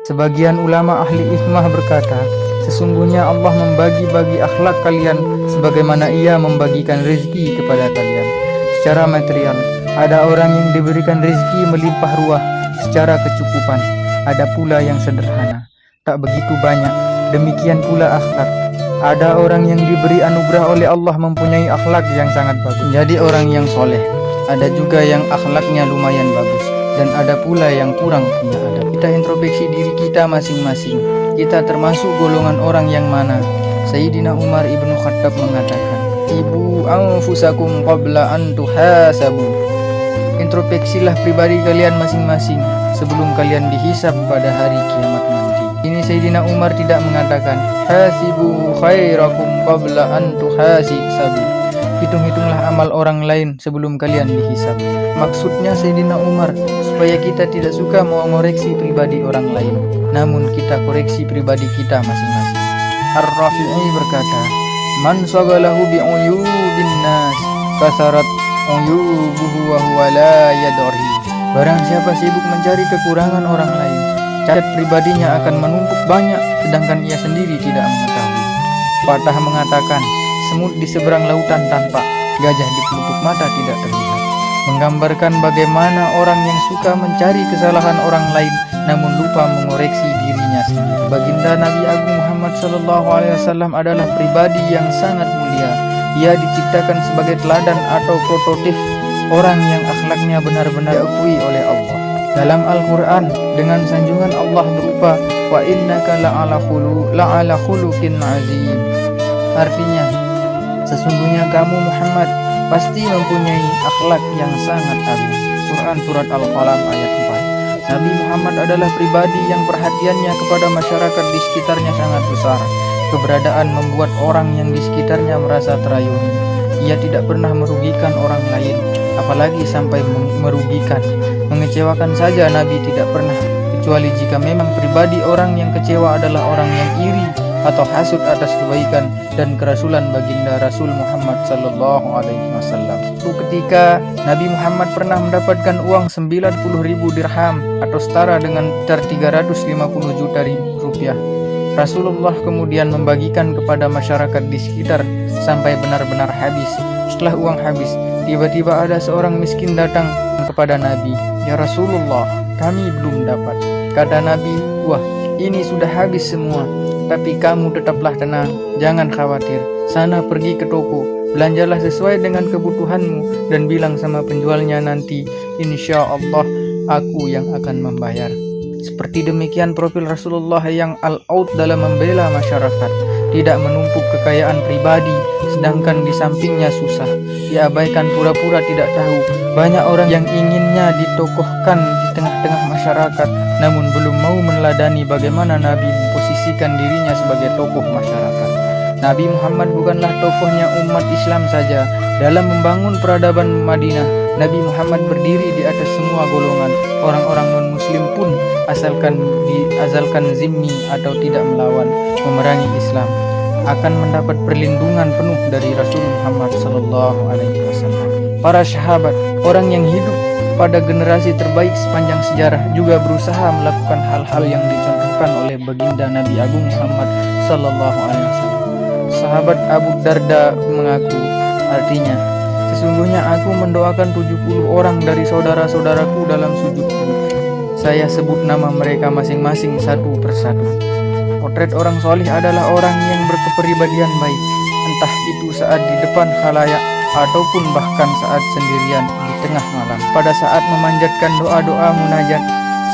Sebagian ulama ahli hikmah berkata, sesungguhnya Allah membagi-bagi akhlak kalian sebagaimana Ia membagikan rezeki kepada kalian. Secara material, ada orang yang diberikan rezeki melimpah ruah secara kecukupan, ada pula yang sederhana, tak begitu banyak. Demikian pula akhlak. Ada orang yang diberi anugerah oleh Allah mempunyai akhlak yang sangat bagus, jadi orang yang soleh. Ada juga yang akhlaknya lumayan bagus, dan ada pula yang kurang punya adab. Kita introspeksi diri kita masing-masing. Kita termasuk golongan orang yang mana? Sayyidina Umar ibnu Khattab mengatakan, "Ibu anfusakum qabla an tuhasabu." Introspeksilah pribadi kalian masing-masing sebelum kalian dihisab pada hari kiamat nanti. Ini Sayyidina Umar tidak mengatakan, "Hasibu khairakum qabla an tuhasabu." Hitung-hitunglah amal orang lain sebelum kalian dihisab. Maksudnya Sayyidina Umar supaya kita tidak suka mengoreksi pribadi orang lain, namun kita koreksi pribadi kita masing-masing. Ar-Rafi'i berkata, "Man shagalahu bi'uyubin nas, kasarat uyubuhu wa huwa la yadri." Barang siapa sibuk mencari kekurangan orang lain, cacat pribadinya akan menumpuk banyak, sedangkan ia sendiri tidak mengetahui. Patah mengatakan, semut di seberang lautan tampak, gajah di pelupuk mata tidak terlihat. Menggambarkan bagaimana orang yang suka mencari kesalahan orang lain namun lupa mengoreksi dirinya sendiri. Baginda Nabi Agung Muhammad SAW adalah pribadi yang sangat mulia. Ia diciptakan sebagai teladan atau prototip orang yang akhlaknya benar-benar diakui oleh Allah. Dalam Al-Quran dengan sanjungan Allah berupa wa innaka la'ala khuluqin azim. Artinya, sesungguhnya kamu Muhammad pasti mempunyai akhlak yang sangat agung. Quran Surat Al-Qalam ayat 4. Nabi Muhammad adalah pribadi yang perhatiannya kepada masyarakat di sekitarnya sangat besar. Keberadaan membuat orang yang di sekitarnya merasa terayuni. Ia tidak pernah merugikan orang lain, apalagi sampai merugikan. Mengecewakan saja Nabi tidak pernah, kecuali jika memang pribadi orang yang kecewa adalah orang yang iri atau hasud atas kebaikan dan kerasulan baginda Rasul Muhammad sallallahu alaihi wasallam. Ketika Nabi Muhammad pernah mendapatkan uang 90.000 dirham atau setara dengan 350 juta rupiah. Rasulullah kemudian membagikan kepada masyarakat di sekitar sampai benar-benar habis. Setelah uang habis, tiba-tiba ada seorang miskin datang kepada Nabi. "Ya Rasulullah, kami belum dapat." Kata Nabi, "Wah, ini sudah habis semua. Tapi kamu tetaplah tenang, jangan khawatir. Sana pergi ke toko, belanjalah sesuai dengan kebutuhanmu dan bilang sama penjualnya nanti, insya Allah aku yang akan membayar." Seperti demikian profil Rasulullah yang all-out dalam membela masyarakat, tidak menumpuk kekayaan pribadi, sedangkan di sampingnya susah. Diabaikan pura-pura tidak tahu. Banyak orang yang inginnya ditokohkan di tengah-tengah masyarakat, namun belum mau meneladani bagaimana Nabi memposisikan dirinya sebagai tokoh masyarakat. Nabi Muhammad bukanlah tokohnya umat Islam saja. Dalam membangun peradaban Madinah, Nabi Muhammad berdiri di atas semua golongan. Orang-orang non-muslim pun azalkan zimmi atau tidak melawan, memerangi Islam, akan mendapat perlindungan penuh dari Rasul Muhammad sallallahu alaihi wasallam. Para sahabat, orang yang hidup pada generasi terbaik sepanjang sejarah, juga berusaha melakukan hal-hal yang dicontohkan oleh baginda Nabi Agung Muhammad sallallahu alaihi wasallam. Sahabat Abu Darda mengaku, artinya, "Sesungguhnya aku mendoakan 70 orang dari saudara-saudaraku dalam sujudku. Saya sebut nama mereka masing-masing satu persatu." Potret orang solih adalah orang yang berkepribadian baik, entah itu saat di depan khalayak ataupun bahkan saat sendirian di tengah malam. Pada saat memanjatkan doa-doa munajat,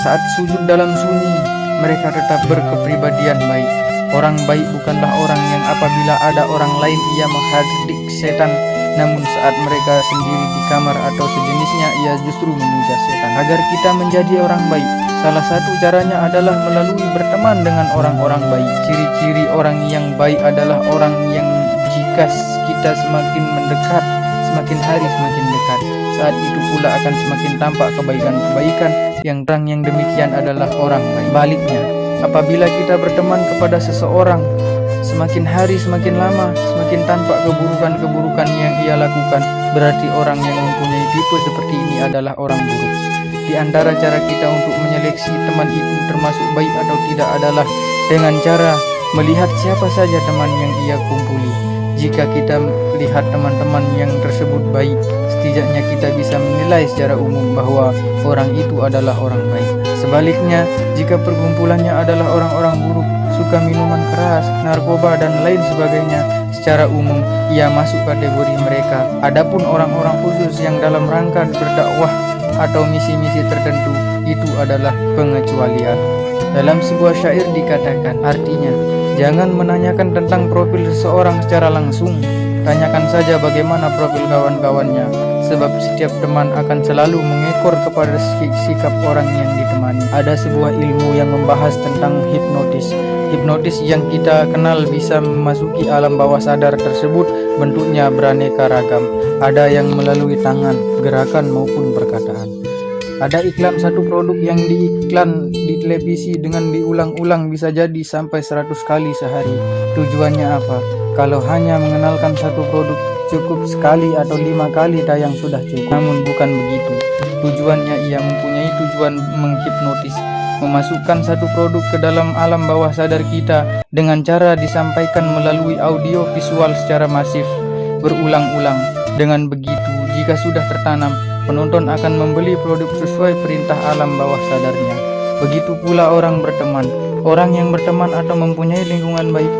saat sujud dalam sunyi, mereka tetap berkepribadian baik. Orang baik bukanlah orang yang apabila ada orang lain ia menghardik setan, namun saat mereka sendiri di kamar atau sejenisnya ia justru memuja setan. Agar kita menjadi orang baik, salah satu caranya adalah melalui berteman dengan orang-orang baik. Ciri-ciri orang yang baik adalah orang yang jika kita semakin mendekat, semakin hari semakin dekat, saat itu pula akan semakin tampak kebaikan-kebaikan yang terang. Yang demikian adalah orang baik. Baliknya, apabila kita berteman kepada seseorang, semakin hari semakin lama semakin tampak keburukan-keburukan yang ia lakukan, berarti orang yang mempunyai tipe seperti ini adalah orang buruk. Di antara cara kita untuk menyeleksi teman itu termasuk baik atau tidak adalah dengan cara melihat siapa saja teman yang ia kumpuli. Jika kita lihat teman-teman yang tersebut baik, setidaknya kita bisa menilai secara umum bahwa orang itu adalah orang baik. Sebaliknya, jika perkumpulannya adalah orang-orang buruk, suka minuman keras, narkoba, dan lain sebagainya, secara umum ia masuk kategori mereka. Adapun orang-orang khusus yang dalam rangka berdakwah atau misi-misi tertentu, itu adalah pengecualian. Dalam sebuah syair dikatakan, artinya, jangan menanyakan tentang profil seseorang secara langsung, tanyakan saja bagaimana profil kawan-kawannya, sebab setiap teman akan selalu mengekor kepada sikap orang yang ditemani. Ada sebuah ilmu yang membahas tentang hipnotis. Hipnotis yang kita kenal bisa memasuki alam bawah sadar tersebut bentuknya beraneka ragam. Ada yang melalui tangan, gerakan maupun perkataan. Ada iklan satu produk yang diiklan di televisi dengan diulang-ulang bisa jadi sampai 100 kali sehari. Tujuannya apa? Kalau hanya mengenalkan satu produk, cukup sekali atau 5 kali tayang sudah cukup. Namun bukan begitu. Tujuannya ia mempunyai tujuan menghipnotis, memasukkan satu produk ke dalam alam bawah sadar kita dengan cara disampaikan melalui audio visual secara masif, berulang-ulang. Dengan begitu, jika sudah tertanam, penonton akan membeli produk sesuai perintah alam bawah sadarnya. Begitu pula orang berteman. Orang yang berteman atau mempunyai lingkungan baik,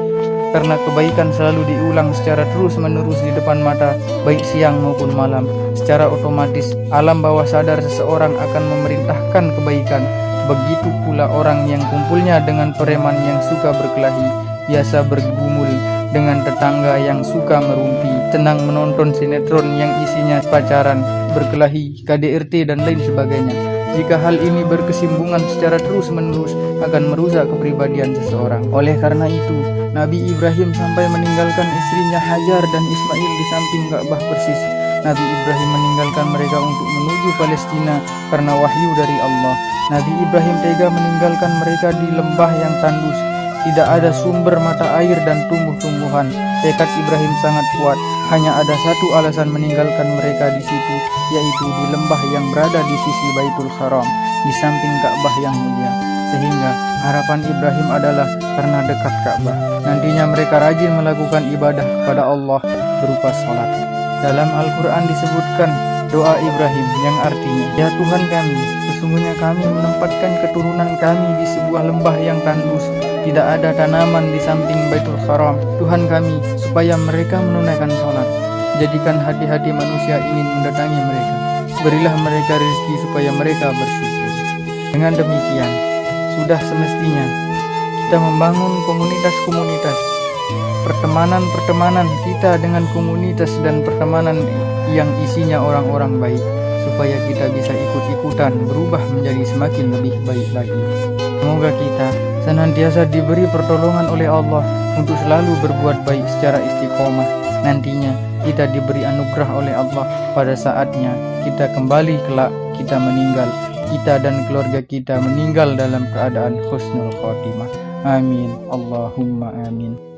karena kebaikan selalu diulang secara terus-menerus di depan mata, baik siang maupun malam. Secara otomatis, alam bawah sadar seseorang akan memerintahkan kebaikan. Begitu pula orang yang kumpulnya dengan preman yang suka berkelahi, biasa bergumul dengan tetangga yang suka merumpi, senang menonton sinetron yang isinya pacaran, berkelahi, KDRT, dan lain sebagainya. Jika hal ini berkesinambungan secara terus-menerus akan merusak kepribadian seseorang. Oleh karena itu, Nabi Ibrahim sampai meninggalkan istrinya Hajar dan Ismail di samping Ka'bah persis. Nabi Ibrahim meninggalkan mereka untuk menuju Palestina karena wahyu dari Allah. Nabi Ibrahim tega meninggalkan mereka di lembah yang tandus. Tidak ada sumber mata air dan tumbuh-tumbuhan. Tekad Ibrahim sangat kuat. Hanya ada satu alasan meninggalkan mereka di situ, yaitu di lembah yang berada di sisi Baitul Haram, di samping Ka'bah yang mulia. Sehingga harapan Ibrahim adalah karena dekat Ka'bah, nantinya mereka rajin melakukan ibadah kepada Allah berupa sholat. Dalam Al-Quran disebutkan doa Ibrahim yang artinya, "Ya Tuhan kami, sesungguhnya kami menempatkan keturunan kami di sebuah lembah yang tandus. Tidak ada tanaman di samping Baitul Haram. Tuhan kami, supaya mereka menunaikan sholat. Jadikan hati-hati manusia ingin mendatangi mereka. Berilah mereka rezeki supaya mereka bersyukur." Dengan demikian, sudah semestinya kita membangun komunitas-komunitas, pertemanan-pertemanan kita dengan komunitas dan pertemanan yang isinya orang-orang baik, supaya kita bisa ikut-ikutan berubah menjadi semakin lebih baik lagi. Semoga kita senantiasa diberi pertolongan oleh Allah untuk selalu berbuat baik secara istiqomah. Nantinya kita diberi anugerah oleh Allah pada saatnya kita kembali kelak, kita meninggal, kita dan keluarga kita meninggal dalam keadaan husnul khotimah. Amin. Allahumma amin.